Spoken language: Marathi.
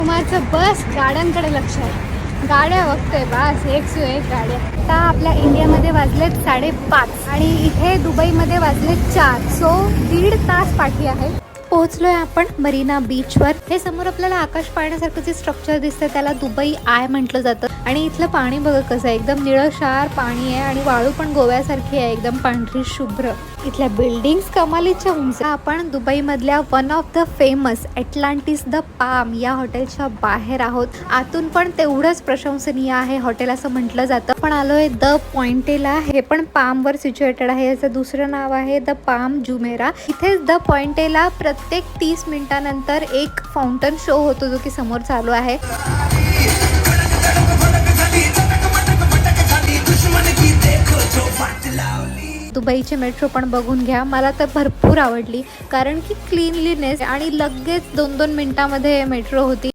कुमारचं बस गाड्यांकडे लक्ष आहे. गाड्या बघतोय बस एक सु एक गाड्या. आता आपल्या इंडियामध्ये वाजलेत 5:30 आणि इथे दुबईमध्ये वाजलेत 4. सो 1.5 तास पाठी आहे. पोहोचलोय आपण मरीना बीचवर. हे समोर आपल्याला आकाश पाहण्यासारखं जे स्ट्रक्चर दिसतं त्याला दुबई आय म्हटलं जातं. आणि इथलं पाणी बघा कसं आहे, एकदम निळशार पाणी आहे आणि वाळू पण गोव्यासारखी आहे, एकदम पांढरी शुभ्र. इथल्या बिल्डिंग्स कमालीच्या उंच. आपण दुबईमधल्या one of the famous Atlantis the Palm या हॉटेलच्या बाहेर आहोत. आतून पण तेवढंच प्रशंसनीय आहे हॉटेल असं म्हटलं जातं. पण आलोय द पॉइंटेला. हे पण पामवर सिच्युएटेड आहे. याचं दुसरं नाव आहे द पाम जुमेरा. इथेच द पॉइंटेला प्रत्येक 30 मिनिटानंतर एक फाउंटन शो होतो जो की समोर चालू आहे. दुबईची मेट्रो पण बघून घ्या. मला तर भरपूर आवडली कारण की क्लीनलीनेस आणि लगेच 2-2 मिनिटामध्ये मेट्रो होती.